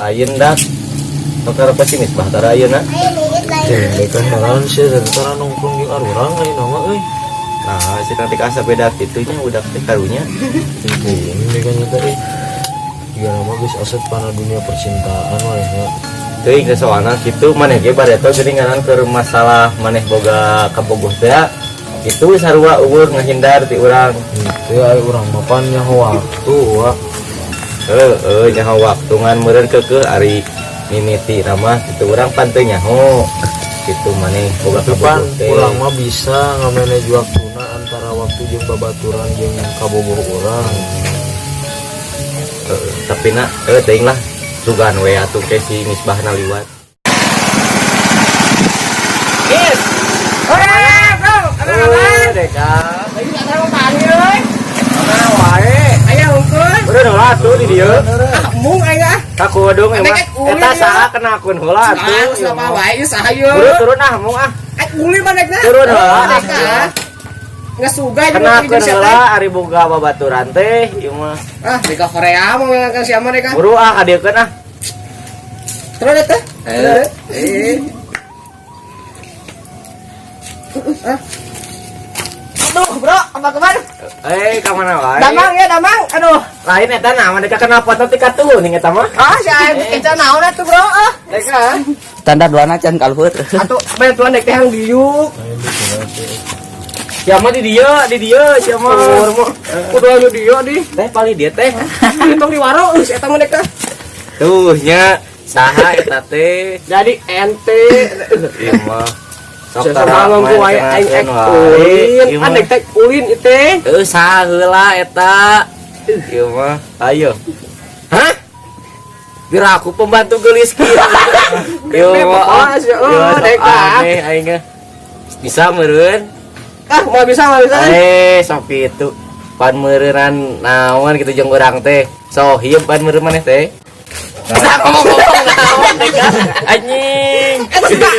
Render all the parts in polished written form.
lain dah perkara pesimis bah tara ayeuna kan naon sih tara nongkrong jeung arurang lain nama euy. nah si nanti asa beda kitunya udah teh karunya Ini kan eta euy. Dia nama geus aset pana dunia percintaan we nya. teuing soalna kitu maneh ge bareto geuningan keur masalah maneh boga kabogoh teh itu sarua eueuh ngahindar ti urang Teu aya urang mapan nyaho waktu wa. nyaho waktu ngan meureun keukeuh ari mimiti ramah kitu urang pan teu nyaho kitu maneh boga Depan kabogoh teh ulang mah bisa ngamanage waktuna antara waktu jeung babaturan jeung kabogoh urang. tapi nak teuing lah sugan we atuh ke si misbahna liwat Yes. Bro. deka Lagi tak tahu tadi euy. mana wae Aya hungkul. udah lah tuh di dieu Mung aya. kakudung emang Nek uli eta ya. saha kena akun heula Ah, atuh sama wae ieu saha ieu. turun ah mung ah Uli manehna. Turun heula. Nggak suga kena akun heula ari boga babaturan teh ieu mah Ah, di Korea mau ngangkat siapa mereka? buru ah kadeukeun ah Terus eta? Aduh, bro, apa kemana? ka mana wae Damang ya, damang. Aduh. lain eta nah mana kena foto ti katuning eta mah Ah, saya kita naon atuh, bro? Ah, deka Standar duana can kalhut. atuh bantuan dek teh yang diuk. siapa di dieu siapa Kudu anu dia di. teh paling dia teh Hitung di waro geus eta mah dek teh. tuh nya saha eta teh Jadi ente ieu mah sok Sama ngomong wae aing ek ulin, andek teh ulin ieu teh. saha heula eta ieu mah ayo hah Bira aku pembantu gelis kieu. Yo, Deka. aneh aing bisa meureun. Ah, mau bisa. Sok kitu. Pan meureunan naon kitu jeung urang teh. Sohib pan meureun maneh teh. Bisa ngomong naon Deka. Anjing. Eta sudah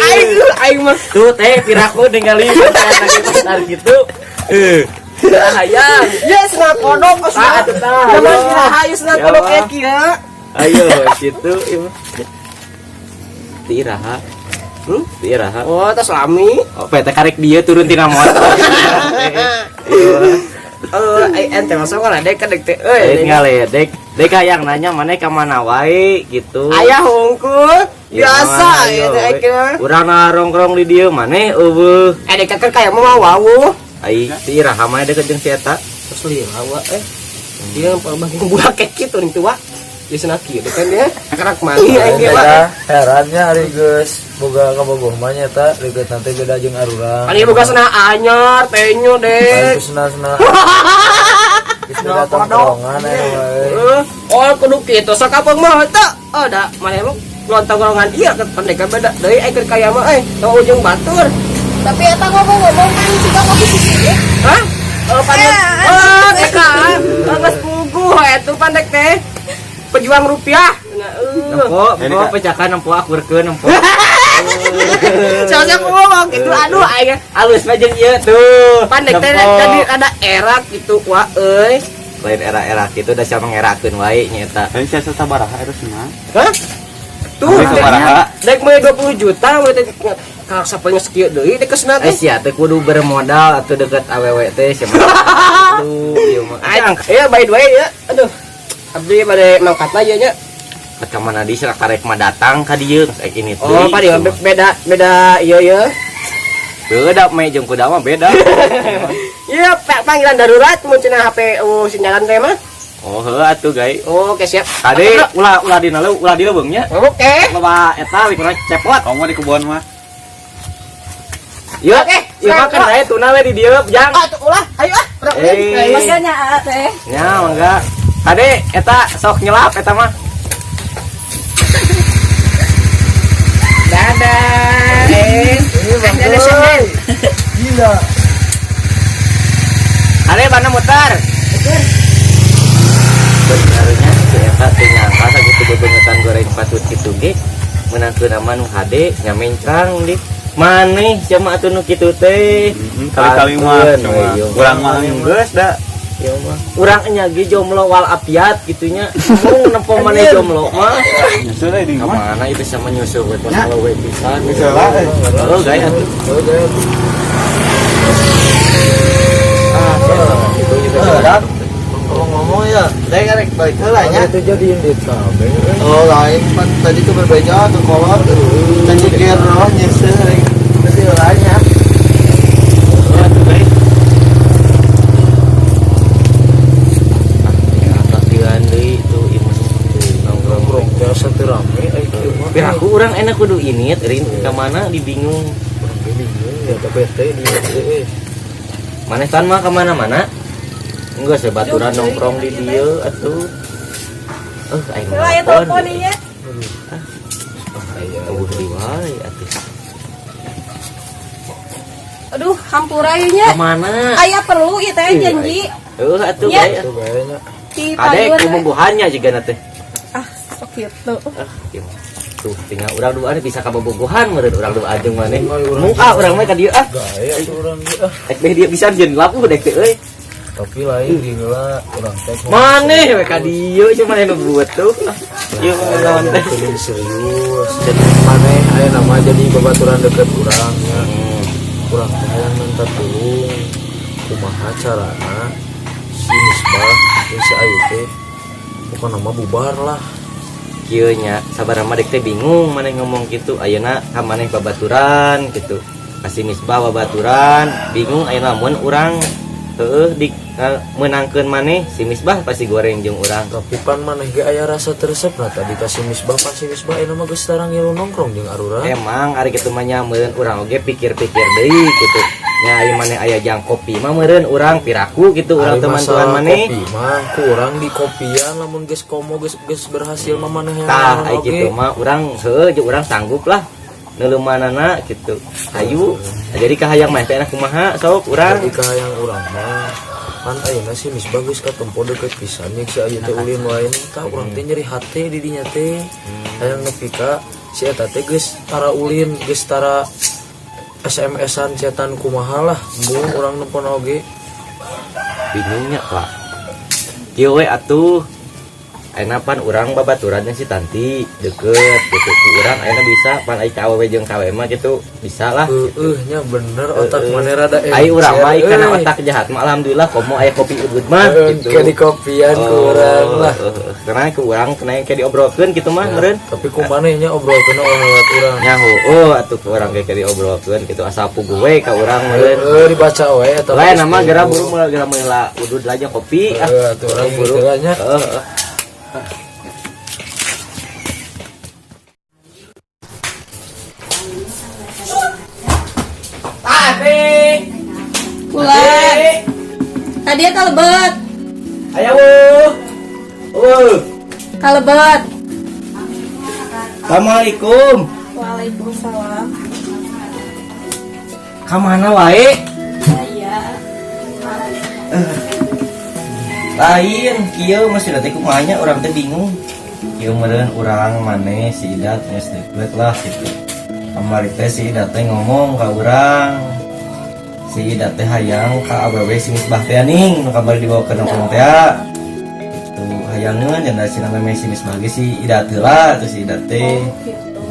aing mah. Tuh teh piraku ningali pasar gitu. Hayang. Ya senang kodok Tah, tah, Zaman ayo. kira hayu senang Ya kodok Allah. kieu. Ayo situ ieu. Tiraha. Tiraha. Oh, tas lami. Oh, teh karek dia turun tina motor. Ente masuk lah dek dek teh. Dek ngaledek. Dek hayang nanya maneh ka mana wae gitu. Ayah hungkul. Ya, Biasa mana, ya ayo, teh we. mah. Urang nongkrong di dieu maneh eueuh. Dek kan kayak mau wawuh. Ai tiraha mah deket jeung si eta. Terus lila wa Dia bagi budak kayak gitu nih tua. Dia senang kieu kan dia. Kerak mah. Iya, Herannya ari geus boga kabogoh mah nya eta deukeut nanti beda jeung arurang. Ani boga sana anyar tehnya dek. Sena-sena. Geus beda tongkrongan aya wae. Oh kudu kitu sok apeng mah teu. Da maneh mah lontong golongan ieu kan pendek beda deui aya kaya mah tong ujung batur. Tapi eta ngomong-ngomong kan juga kopi sisi. Hah? Pandek. Eka. Geus puguh eta pandek teh. Pejuang rupiah. Nempo pecakan nempo akurkeun nempo. Soalnya aku ngomong gitu, aduh aing Alus mah jeung ieu tuh. pandek teh jadi ada erak gitu wah euy. Lain era-era kitu da sia mangerakeun wae nya eta. Aing sia sabaraha erosna. Hah? Tuh, Sampai sabaraha? dek mau 20 juta, mau teh kalau sapanya sekieu deui dek kesna teh. Sia teh kudu bermodal atuh deket awewe teh sia mah. Tuh, ieu mah. Iya by the way ya, aduh. Abdi bade mangkatna ieu nya. Ka mana di sak karek mah datang ka dieu saek ini tuh. Oh, padi beda ieu. Beda me jeung kuda mah beda. Iya, panggilan darurat mun cenah HP sinyalan teh mah. Oh, heuh atuh gai. Oke, siap. Tadi ulah dina lebeungnya. Oke. Loba eta likurna cepot. Kamu di kebun mah. Ieu Oke, ieu mah kan aya tuna we di dieu jang. Ah, tuh ulah. Ayo ah. Makanya teh. Nya mangga. Tadi eta sok nyelap eta mah. Dadah. Ada semen. Gila. Tadi mana mutar? Sebenarnya si eta teh nyangka sakitu bebengetan goreng patut kitu ge. Menangkeun aman HD nya mencrang di maneh sia mah atuh nu kitu teh. Kali-kali mah Kankeun, we, ieu urang mah mah. geus da Ya mah. Urang nya ge jomblo wal apiat gitunya. Mung nempo maneh jomblo mah. Nyusul di mana? Kamana itu sama nyusul we pas kalau we pisan. Nyusul lah. Oh gaya tuh. Itu juga. Ngomong ya, Saya kan balik heula nya. itu jadiin di kabeh. Oh lain pan tadi tuh berbeda tuh kolot. Tadi kira nyusul tadi heula nya. Nongkrong biasa teu rame ai kieu mah. Piraku orang enak kudu ini rin ke mana dibingung. Urang ge bingung ya tapi teh di Maneh kan mah ke mana-mana. Enggak sebaturan nongkrong di dieu atuh. Aing Coba ya telepon ya. aya Eueuh di wae atuh. Aduh, hampura ieu nya. Ke mana? Aya perlu ieu teh janji. Atuh Ya. gaya. itu kayaknya Di Adek paduan. kumungguhannya juga nanti. Ah, sok kitu. Ieu. Tuh tinggal urang dua bisa kabobogohan meureun urang dua ajeng maneh. Urang- Muka urang mah ka dieu gaya tuh urang ge Ek deh dia bisa jeun laku dek teh euy. tapi lain di heula urang teh Maneh we ka dieu cuma maneh nu buat tuh. Ieu lawan teh. Film serius jadi maneh aya nama jadi babaturan deket urang ya urang teh hayang minta tulung kumaha carana si Misbah jeung si Ayu teh bukan nama bubar lah Kieu nya sabaraha dek teh bingung maneh ngomong kitu ayeuna ka maneh babaturan kitu. Kasih Misbah babaturan bingung ayeuna mun urang heueuh di menangkeun maneh si Misbah pasti goreng jeung urang. tapi pan maneh ge aya rasa teresep nah tadi kasih Misbah pan si Misbah aya mah geus tarang ngilu nongkrong jeung arurang Emang ari kitu mah nya meureun urang oge pikir-pikir deui kitu. Nya aya maneh aya jang kopi mah meureun urang piraku kitu urang Ari teman-teman masalah maneh. kopi mah kurang di kopian lamun geus komo geus berhasil mah maneh yang Tah naon ai oge. kitu mah urang heueuh jeung urang sanggup lah. Neleumanana kitu. Hayu. Jadi kahayang mah teh kumaha sok urang. Jadi kahayang urang mah kan ayeuna si Misbah geus katempo deket pisan jeung si Ayu teh ulin wae tah urang teh nyeri hate di dinya teh hayang nepi ka si eta teh geus tara ulin geus tara SMS-an chatan kumaha lah embung urang nepon oge Bingungnya Pak. Kieu we atuh. Ayeuna pan urang babaturan jeung si Tanti deket gitu ku urang ayeuna bisa pan ai ka awewe jeung kawe mah gitu bisa lah. nya bener otak maneh rada Ai urang mah euy. kana otak jahat mah alhamdulillah komo aya kopi udud mah gitu. Kayak di kopian ku urang lah Karena ku urang kena yang kayak diobrolkeun gitu mah meureun. tapi ku manehnya obrolkeun orang lewat urang Nya heueuh atuh ku urang kayak diobrolkeun gitu asal puguh we ka urang meureun. dibaca we eta Lain nama gara buru gara meula udud aja kopi atuh urang buru. buru nya Pulang. Tadi ya kalebet. Ayo wuh. Kalebet. Assalamualaikum. Waalaikumsalam. Kamana wae? Iya. Lain kieu masih teh kumanya urang teh bingung. Kieu meureun urang maneh si Idat geus deket lah gitu. Kamari teh si Idat teh ngomong ka urang. Si Idat teh hayang ka awewe si Misbah teh ning nu kamari dibawa ke nongkrong teh. Itu hayangeun cenah si namanya si Misbah ge si Idat heula terus si Idat teh Gitu.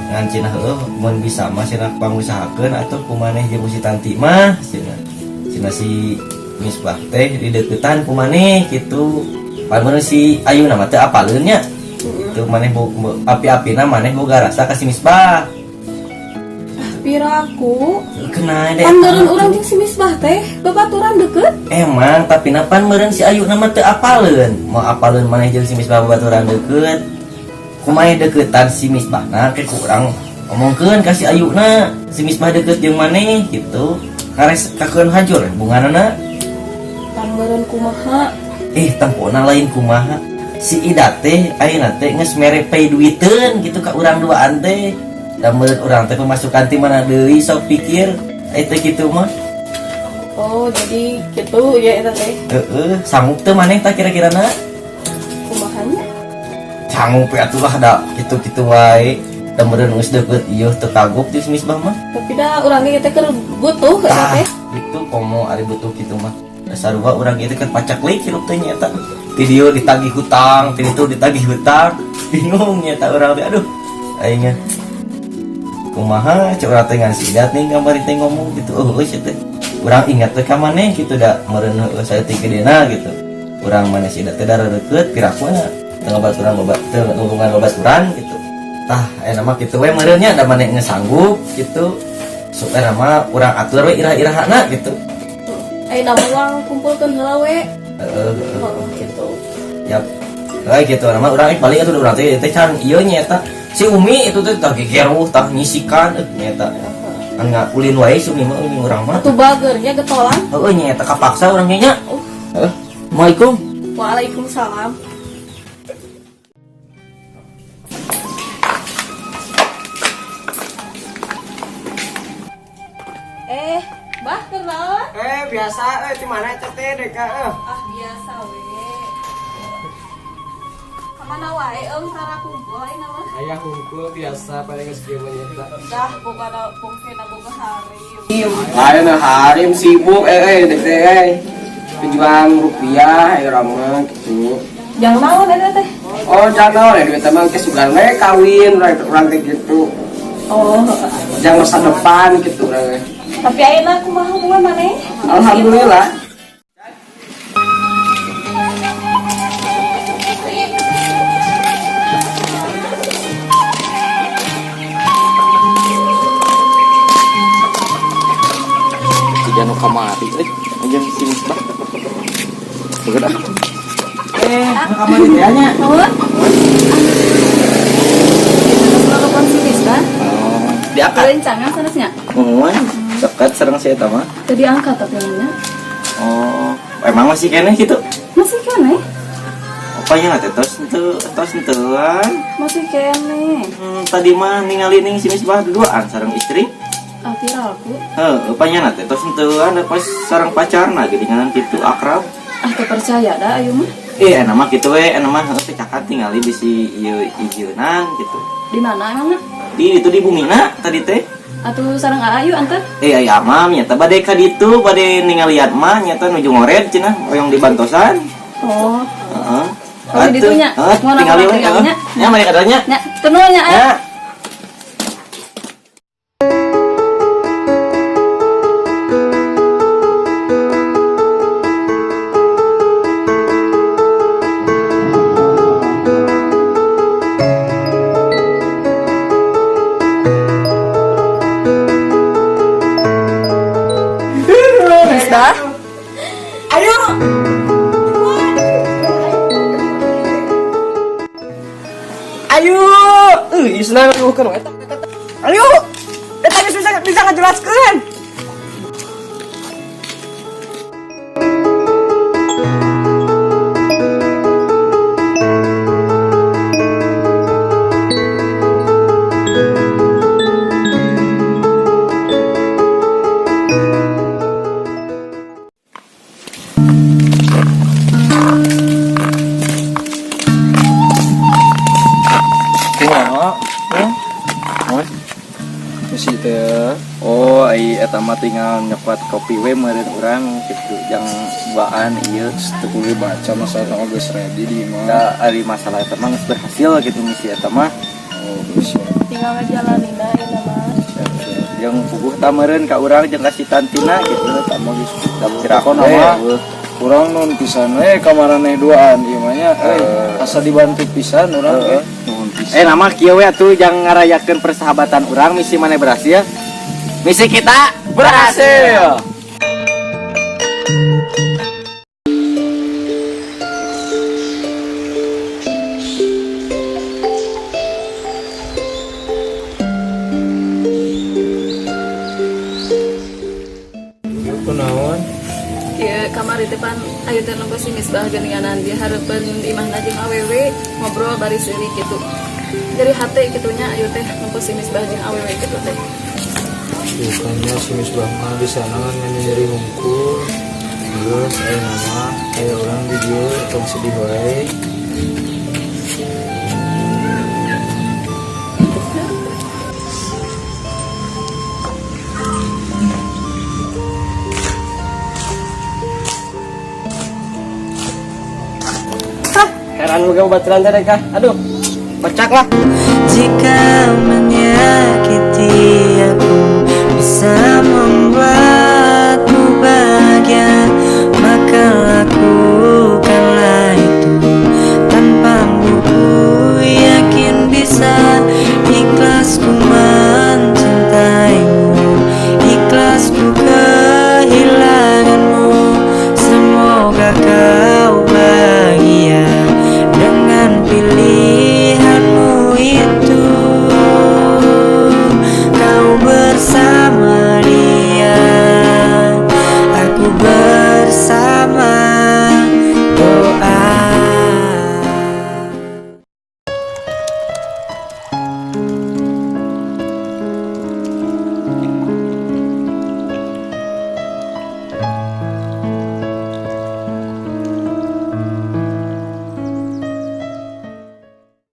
ngan cenah heueuh mun bisa mah cenah pangusahakeun atuh kumaneh jeung si Tanti mah cenah si Misbah teh di deketan kumaneh kitu. Pan si Ayuna mah teu apaleun nya. Teu maneh api-apina maneh boga rasa ka si Misbah. Piraku. Kenal deh. Pan meureun urang jeung si Misbah teh babaturan deket. Emang tapi napan meureun si Ayuna mah teu apaleun. Mau apaleun maneh jeung si Misbah babaturan deket. Kumaha deketan si Misbahna ke kurang ngomongkeun ka si Ayuna si Misbah deket jeung maneh gitu. Kares kakeun hancur bunganana. Pan meureun kumaha? Tempona lain kumaha. Si Idat teh ayeuna teh geus mere pay duiteun gitu ka urang duaan teh. Da meureun urang teh pemasukan ti mana deui sok pikir. Teh kitu mah. Oh, jadi gitu ya eta teh. Sanggup teu maneh tah kira-kirana? Kumahanya? Sanggup ya atuh lah da kitu-kitu wae. Da meureun geus deukeut ieu teu kagok ti si Misbah mah. Tapi dah urang ge teh keur butuh eta Tah, teh. itu komo ari butuh kitu mah. sarua orang itu kan pacak lagi hirup teh nyata video ditagih hutang itu ditagih hutang bingung nyata orang teh aduh aingnya kumaha cek urang teh ngan sidat nih gambar teh ngomong gitu sih teh urang ingat teh ka maneh gitu da meureun saya teh gedena gitu urang maneh sidat teh dara deukeut pirakuna teu ngabat urang loba teu hubungan loba urang gitu tah nama kitu we meureun nya da maneh ngesanggup gitu supaya nama urang atur we irah-irahna gitu nama orang kumpulkan heula we. Gitu. Yap. Kayak gitu nama urang paling atuh urang teh can ieu nyata si Umi itu teh tah gegeruh tah nyisikan nyata. Kan ulin wae si Umi mah urang mah. Atuh bagernya getolan. Heueuh nyata kapaksa urang nya. Assalamualaikum. Waalaikumsalam. Bah, kenalan? Biasa di mana teh deka Biasa we. Kamana wae tara kumpul ayeuna mah. aya hungkul biasa paling geus kieu nyata Dah boga pungkena boga hari. ayeuna harim sibuk dek pejuang rupiah urang mah kitu Jang naon eta teh? oh jangan duit mah ke sugan we kawin urang teh kitu jangan masa depan gitu urang. Tapi ayeuna kumaha hubungan maneh? Alhamdulillah. Tiga nu kamari jeung si Misbah. Beger ah. Kamari teh nya. Naon? Telepon si Misbah. Diangkat. Rencangan sanesnya. Dekat sareng si eta mah. Tadi angkat tapi nya. Emang masih keneh gitu. Masih kene? Opanya teh tos henteuan. Masih kene. Tadi mah ningali ning si Misbah duaan sareng istri. Viralku. Opanya teh tos henteuan pas sareng pacarna geuningan kitu akrab. Teu percaya dah ayeuna mah. Nama kitu we, nama teh cakat tingali di si ieu ijeunan gitu. Di mana emangna? Di itu di bumina tadi teh. Atuh sareng Ayu antar? Aya mah nyata bade ka ditu bade ningalian mah nyata nuju ngored cenah hoyong di bantosan. Oh. Heeh. Oh, di ditu nya. Ngono Tingali we. nya. Ya mari kadanya. Nya, teu nya aya. Ya. Dah. Ayo. Ayo. Isna ngeukeun eta. Ayo. Eta geus bisa ngajelaskeun. Si teh ai eta mah tinggal nyokot kopi we meureun urang kitu yang baan ieu teu kudu baca masalah geus ready di mah da ari masalah eta mah geus berhasil gitu misi eta mah geus Tinggal ngejalanin ayeuna mah. yang puguh ta meureun ka urang jeung ka si tantina gitu ta mah geus Kira-kira nama kurang non pisan kamaraneh duaan ieu mah nya asa dibantu pisan urang Nama kieu we atuh jang ngarayakeun persahabatan urang misi maneh berhasil. Misi kita berhasil. Kunaon? Kieu kamari teh pan ayu teh nembe si Misbah geuninganan dia hareupeun imahna jeung awewe ngobrol bari seuri kitu. Dari hate kitunya ayu teh nembe si Misbah jeung awewe kitu teh. Bukannya si Misbah mah di sana kan nyari hungkul. Terus nama kayak orang di dieu tong sedih wae. Heran moga baturan teh kah. Aduh. Kocak lah. Jika menyakiti aku bisa membuatmu bahagia, maka lakukanlah itu tanpamu. Ku yakin bisa, ikhlasku mencintaimu, ikhlasku kehilanganmu. Semoga